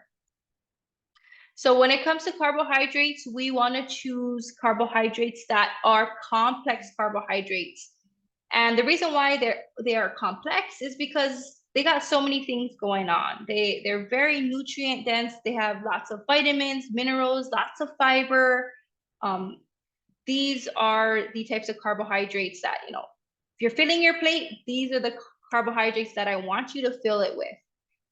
So when it comes to carbohydrates, we want to choose carbohydrates that are complex carbohydrates. And the reason why they are complex is because they got so many things going on. They're very nutrient dense. They have lots of vitamins, minerals, lots of fiber. These are the types of carbohydrates that, if you're filling your plate, these are the carbohydrates that I want you to fill it with.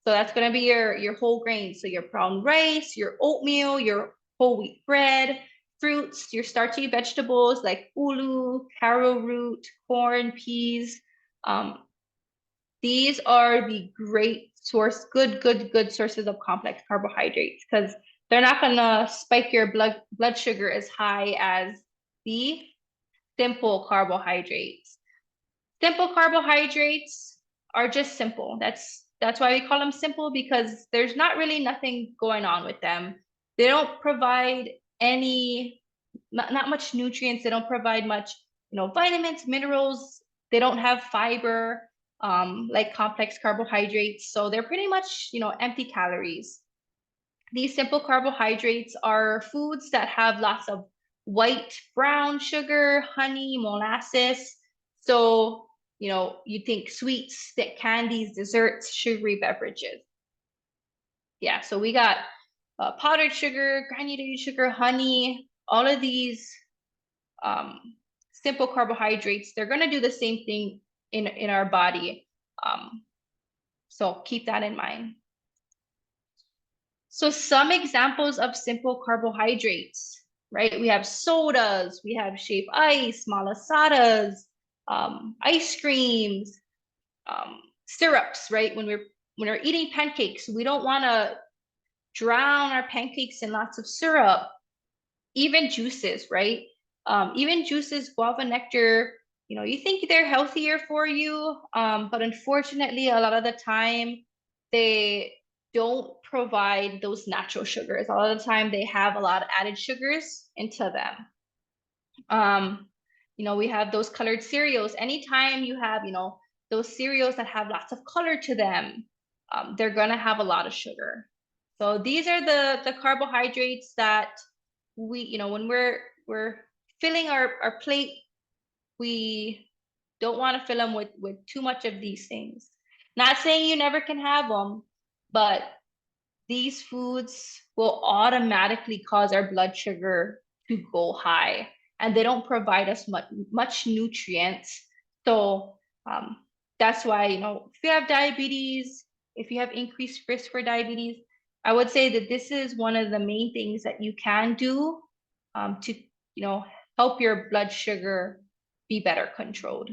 So that's going to be your whole grains. So your brown rice, your oatmeal, your whole wheat bread, fruits, your starchy vegetables like ulu, taro root, corn, peas. These are the great source, good sources of complex carbohydrates because they're not going to spike your blood sugar as high as the simple carbohydrates. Simple carbohydrates are just simple. That's why we call them simple, because there's not really nothing going on with them. They don't provide any, not much nutrients. They don't provide much, vitamins, minerals. They don't have fiber, like complex carbohydrates. So they're pretty much, empty calories. These simple carbohydrates are foods that have lots of white, brown sugar, honey, molasses. So, you think sweets, thick candies, desserts, sugary beverages. Yeah, so we got powdered sugar, granulated sugar, honey, all of these simple carbohydrates. They're going to do the same thing in our body. So keep that in mind. So some examples of simple carbohydrates, right? We have sodas, we have shaved ice, malasadas, ice creams, syrups, right? When we're eating pancakes, we don't want to drown our pancakes in lots of syrup. Even juices, right? Even juices, guava nectar, you think they're healthier for you, but unfortunately, a lot of the time, they don't provide those natural sugars. A lot of the time, they have a lot of added sugars into them. We have those colored cereals. Anytime you have, those cereals that have lots of color to them, they're gonna have a lot of sugar. So these are the carbohydrates that we, when we're filling our plate, we don't want to fill them with too much of these things. Not saying you never can have them, but these foods will automatically cause our blood sugar to go high, and they don't provide us much nutrients. So that's why, if you have diabetes, if you have increased risk for diabetes, I would say that this is one of the main things that you can do to, help your blood sugar be better controlled.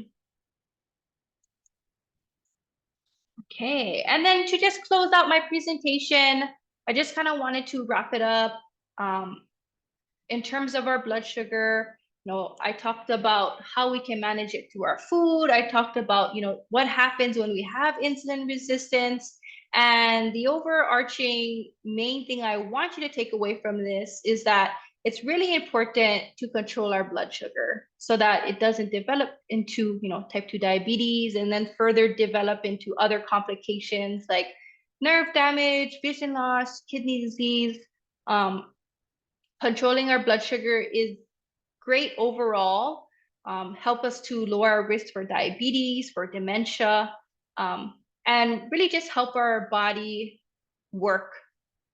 Okay, and then to just close out my presentation, I just kind of wanted to wrap it up. In terms of our blood sugar, I talked about how we can manage it through our food. I talked about, what happens when we have insulin resistance. And the overarching main thing I want you to take away from this is that it's really important to control our blood sugar so that it doesn't develop into, type 2 diabetes, and then further develop into other complications like nerve damage, vision loss, kidney disease. Controlling our blood sugar is great overall. Help us to lower our risk for diabetes, for dementia, and really just help our body work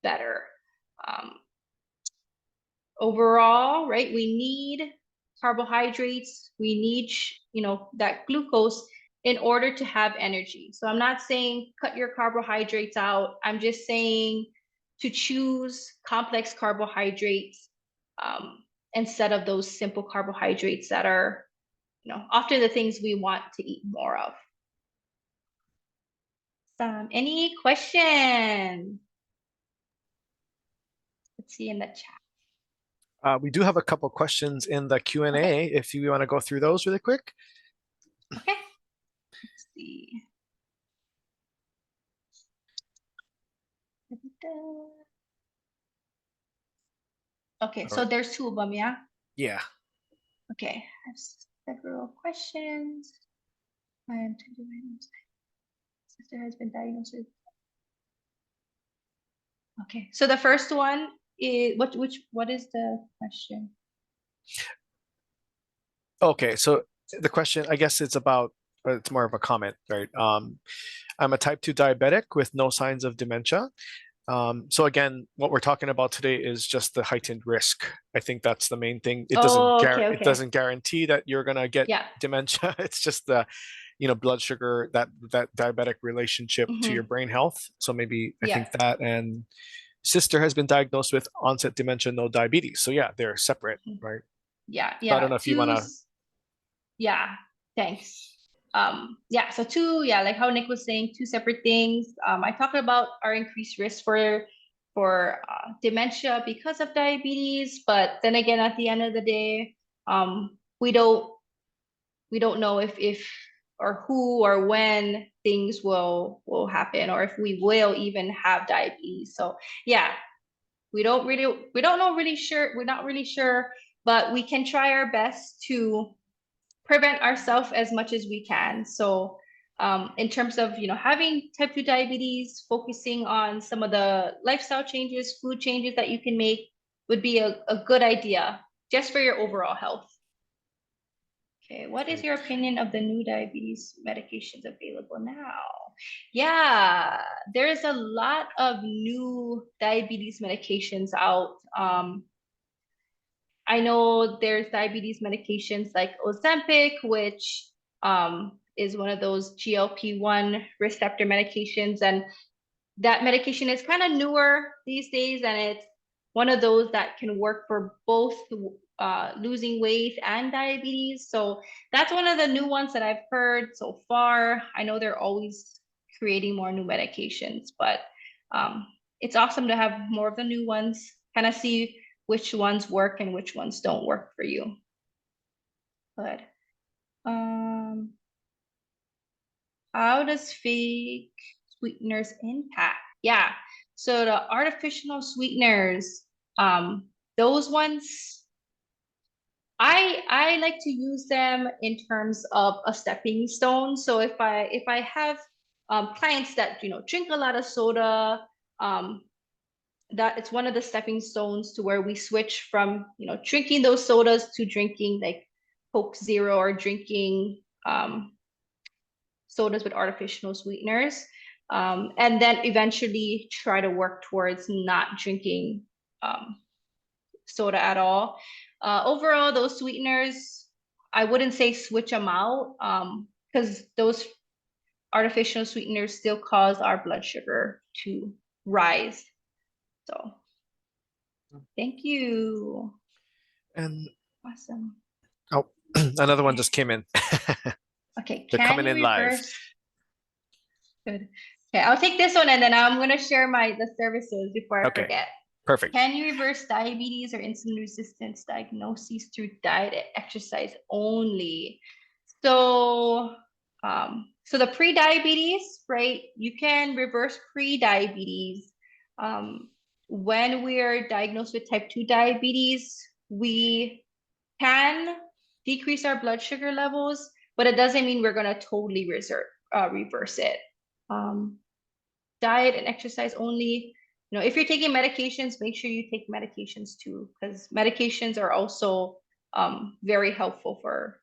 better. Overall, right, we need carbohydrates, we need, that glucose in order to have energy. So I'm not saying cut your carbohydrates out. I'm just saying to choose complex carbohydrates instead of those simple carbohydrates that are, often the things we want to eat more of. Any questions? Let's see in the chat. We do have a couple questions in the Q&A, okay, if you want to go through those really quick. Okay, let's see. Okay, so there's two of them, yeah? Yeah. Okay, I have several questions. And sister has been diagnosed with. Okay, so the first one is what is the question? Okay, so the question, I guess it's about, it's more of a comment, right? I'm a type 2 diabetic with no signs of dementia. So again, what we're talking about today is just the heightened risk. I think that's the main thing. It doesn't it doesn't guarantee that you're gonna get dementia. It's just the, blood sugar, that diabetic relationship to your brain health. So maybe I think that, and sister has been diagnosed with onset dementia, no diabetes. So yeah, they're separate, right? Yeah. So I don't know if you wanna. Yeah, thanks. Yeah, so two, like how Nick was saying, two separate things. I talked about our increased risk for dementia because of diabetes, but then again, at the end of the day, we don't know if or who or when things will happen, or if we will even have diabetes. So yeah, we're not really sure, but we can try our best to prevent ourselves as much as we can. So in terms of, having type 2 diabetes, focusing on some of the lifestyle changes, food changes that you can make would be a good idea just for your overall health. Okay, what is your opinion of the new diabetes medications available now? Yeah, there's a lot of new diabetes medications out. I know there's diabetes medications like Ozempic, which is one of those GLP-1 receptor medications. And that medication is kind of newer these days. And it's one of those that can work for both losing weight and diabetes. So that's one of the new ones that I've heard so far. I know they're always creating more new medications, but it's awesome to have more of the new ones, kind of see which ones work and which ones don't work for you. Good. How does fake sweeteners impact? Yeah, so the artificial sweeteners, those ones, I like to use them in terms of a stepping stone. So if I have clients that drink a lot of soda, that it's one of the stepping stones to where we switch from drinking those sodas to drinking like Coke Zero, or drinking sodas with artificial sweeteners, and then eventually try to work towards not drinking soda at all. Overall, those sweeteners, I wouldn't say switch them out, because those artificial sweeteners still cause our blood sugar to rise. So thank you. And awesome. Oh, another one just came in. Okay, They're can coming you in live. reverse? Good. Okay, I'll take this one and then I'm gonna share the services before I forget. Perfect. Can you reverse diabetes or insulin resistance diagnoses through diet and exercise only? So, so the pre-diabetes, right? You can reverse pre-diabetes. When we are diagnosed with type 2 diabetes, we can decrease our blood sugar levels, but it doesn't mean we're going to totally reverse it. Diet and exercise only. If you're taking medications, make sure you take medications too, because medications are also very helpful for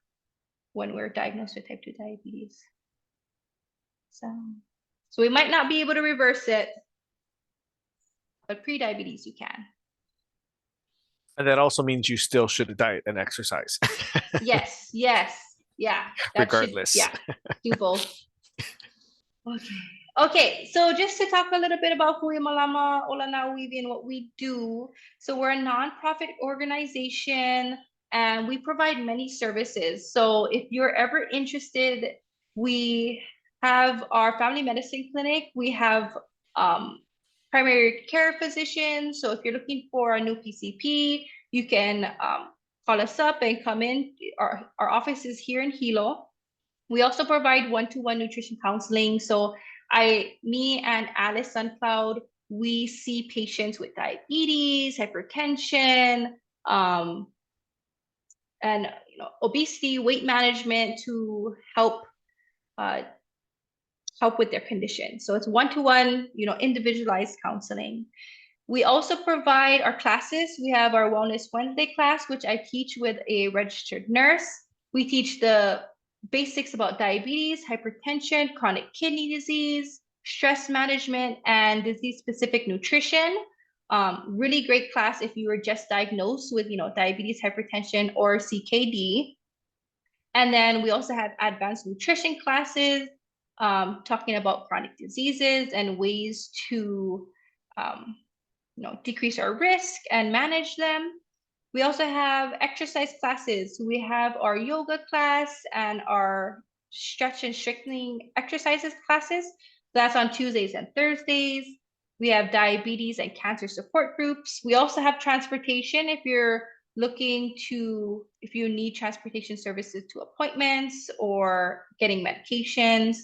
when we're diagnosed with type 2 diabetes. So we might not be able to reverse it, but pre-diabetes you can. And that also means you still should diet and exercise. Yes, yeah. Regardless. Do both. Okay, so just to talk a little bit about Hui Malama Ola Nā ʻŌiwi and what we do. So we're a nonprofit organization and we provide many services. So if you're ever interested, we have our family medicine clinic. We have primary care physicians. So if you're looking for a new PCP, you can call us up and come in. Our office is here in Hilo. We also provide one-to-one nutrition counseling. So me and Alice Suncloud, we see patients with diabetes, hypertension, and obesity, weight management to help with their condition. So it's one-to-one, individualized counseling. We also provide our classes. We have our Wellness Wednesday class, which I teach with a registered nurse. We teach the basics about diabetes, hypertension, chronic kidney disease, stress management, and disease-specific nutrition. Really great class if you were just diagnosed with diabetes, hypertension, or CKD. And then we also have advanced nutrition classes, talking about chronic diseases and ways to decrease our risk and manage them. We also have exercise classes. We have our yoga class and our stretch and strengthening exercises classes. That's on Tuesdays and Thursdays. We have diabetes and cancer support groups. We also have transportation if you're looking to, if you need transportation services to appointments or getting medications.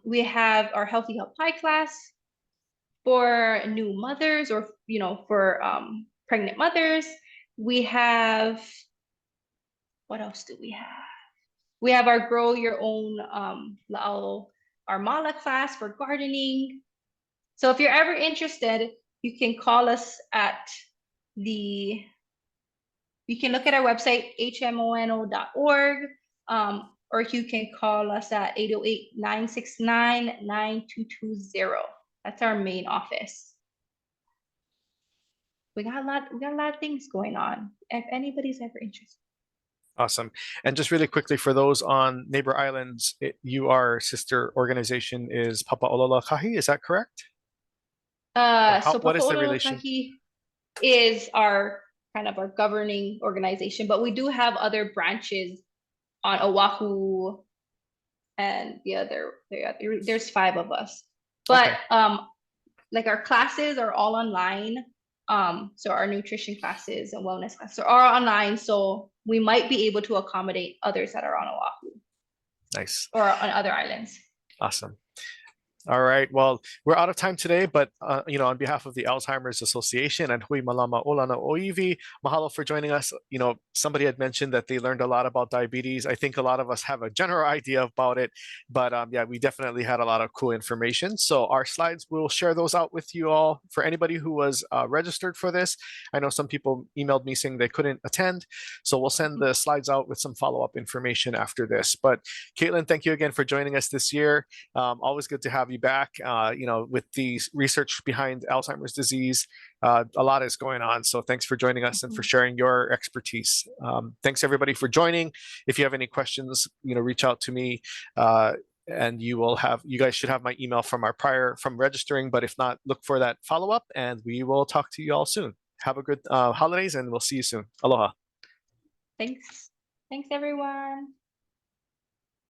We have our Healthy Help High class for new mothers, or for pregnant mothers. We have, what else do we have? We have our Grow Your Own our Mala class for gardening. So if you're ever interested, you can call us at you can look at our website, hmono.org, or you can call us at 808-969-9220. That's our main office. We got a lot of things going on, if anybody's ever interested. Awesome. And just really quickly, for those on neighbor islands, your sister organization is Papa Olala Kahi, is that correct? So what Papa is the Olala relation? Kahi is our kind of our governing organization, but we do have other branches on Oahu, and there's 5 of us. But Okay. like our classes are all online. So our nutrition classes and wellness classes are all online. So we might be able to accommodate others that are on Oahu. Nice. Or on other islands. Awesome. All right. Well, we're out of time today, but on behalf of the Alzheimer's Association and Hui Malama Ola Nā ʻŌiwi, mahalo for joining us. Somebody had mentioned that they learned a lot about diabetes. I think a lot of us have a general idea about it, but yeah, we definitely had a lot of cool information. So our slides, we'll share those out with you all. For anybody who was registered for this, I know some people emailed me saying they couldn't attend, so we'll send the slides out with some follow-up information after this. But Katelynn, thank you again for joining us this year. Always good to have you back. With the research behind Alzheimer's disease, a lot is going on. So thanks for joining us and for sharing your expertise. Thanks everybody for joining. If you have any questions, reach out to me. And you guys should have my email from registering, but if not, look for that follow-up and we will talk to you all soon. Have a good holidays and we'll see you soon. Aloha. Thanks everyone.